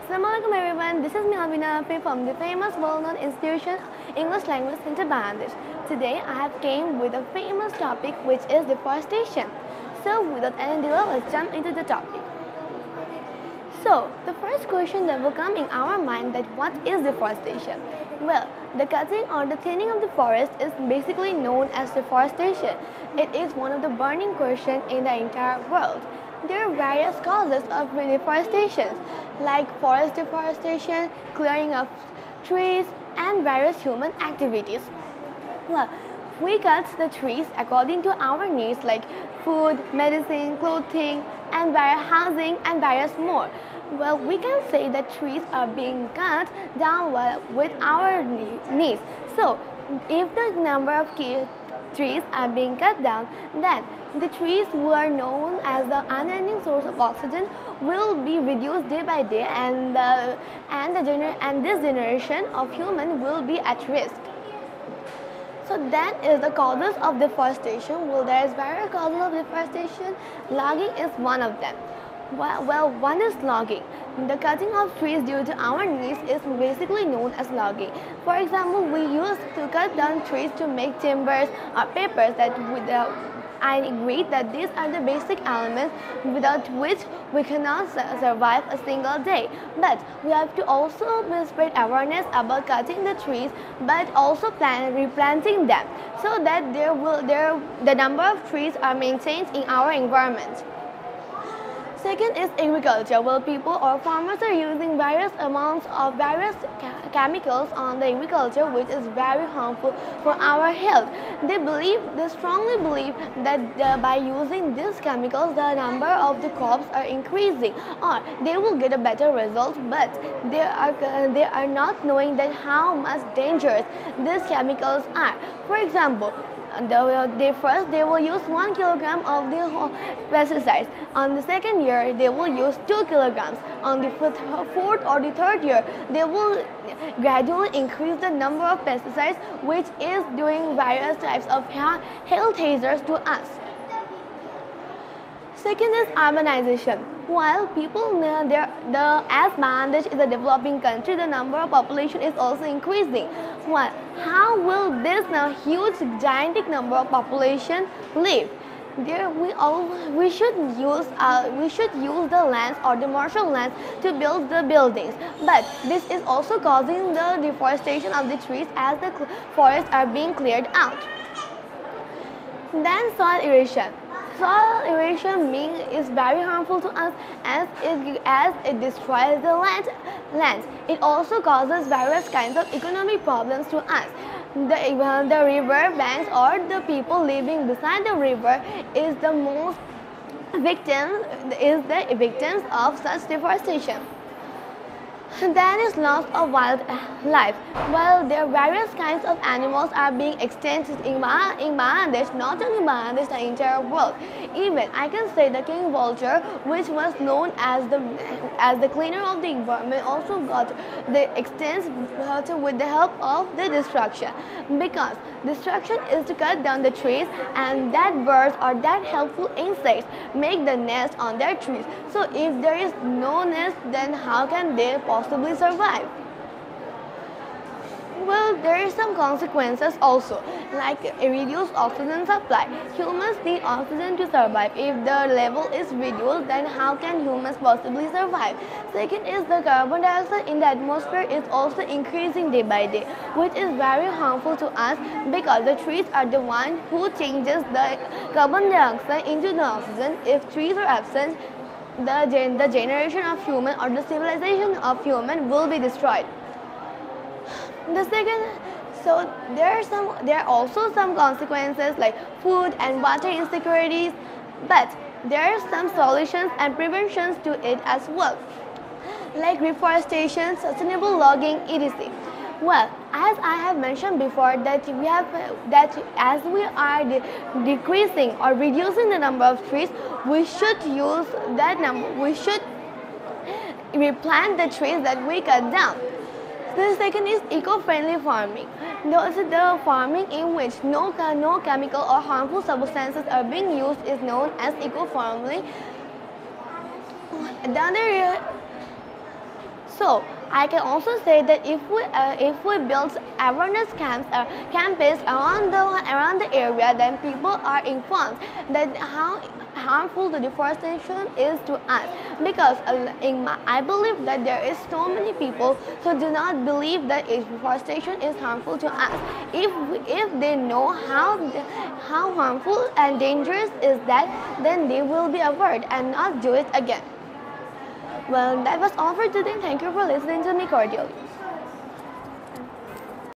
Assalamualaikum everyone, this is me Abhinafi from the famous well-known institution English Language Center Bangladesh. Today I have came with a famous topic which is deforestation. So without any delay, let's jump into the topic. So the first question that will come in our mind that what is deforestation? Well, the cutting or the thinning of the forest is basically known as deforestation. It is one of the burning questions in the entire world. There are various causes of deforestation like forest deforestation, clearing of trees and various human activities. Well, we cut the trees according to our needs like food, medicine, clothing and various housing and various more. Well, we can say that trees are being cut down with our needs. So, if the number of trees are being cut down, then the trees who are known as the unending source of oxygen will be reduced day by day, and this generation of human will be at risk. So that is the causes of deforestation. Well, there is various causes of deforestation. Logging is one of them. Well, one is logging. The cutting of trees due to our needs is basically known as logging. For example, we used to cut down trees to make timbers or papers I agree that these are the basic elements without which we cannot survive a single day. But we have to also spread awareness about cutting the trees, but also replanting them so that the number of trees are maintained in our environment. Second is agriculture. Well, people or farmers are using various amounts of various chemicals on the agriculture, which is very harmful for our health. They strongly believe that by using these chemicals, the number of the crops are increasing, or they will get a better result. But they are not knowing that how much dangerous these chemicals are. For example, they will use 1 kilogram of the pesticides. On the second year, they will use 2 kilograms. On the fourth or the third year, they will gradually increase the number of pesticides, which is doing various types of health hazards to us. Second is urbanization. While people as Bangladesh is a developing country, the number of population is also increasing. Well, how will this huge gigantic number of population live? We should use the lands or the martial lands to build the buildings, but this is also causing the deforestation of the trees as the forests are being cleared out. Then soil erosion. Soil erosion is very harmful to us as it destroys the land. It also causes various kinds of economic problems to us. The river banks or the people living beside the river is the victims of such deforestation. Then is loss of wildlife. Well, there are various kinds of animals are being extincted in Bangladesh, not only Bangladesh, the entire world. Even I can say the king vulture, which was known as the cleaner of the environment, also got the extinct with the help of the destruction. Because destruction is to cut down the trees, and that birds or that helpful insects make the nest on their trees. So if there is no nest, then how can they possibly survive? Well, there are some consequences also, like a reduced oxygen supply. Humans need oxygen to survive. If the level is reduced, then how can humans possibly survive? Second is the carbon dioxide in the atmosphere is also increasing day by day, which is very harmful to us because the trees are the one who changes the carbon dioxide into the oxygen. If trees are absent, the generation of human or the civilization of human will be destroyed. So there are also some consequences like food and water insecurities, but there are some solutions and preventions to it as well, like reforestation, sustainable logging, etc. Well, as I have mentioned before, that as we are decreasing or reducing the number of trees, we should use that number. We should replant the trees that we cut down. The second is eco-friendly farming. The farming in which no chemical or harmful substances are being used is known as eco-farming. So I can also say that if we build awareness campaigns around the area, then people are informed that how harmful the deforestation is to us. Because I believe that there is so many people who do not believe that deforestation is harmful to us. If they know how harmful and dangerous is that, then they will be aware and not do it again. Well, that was all for today. Thank you for listening to me cordially.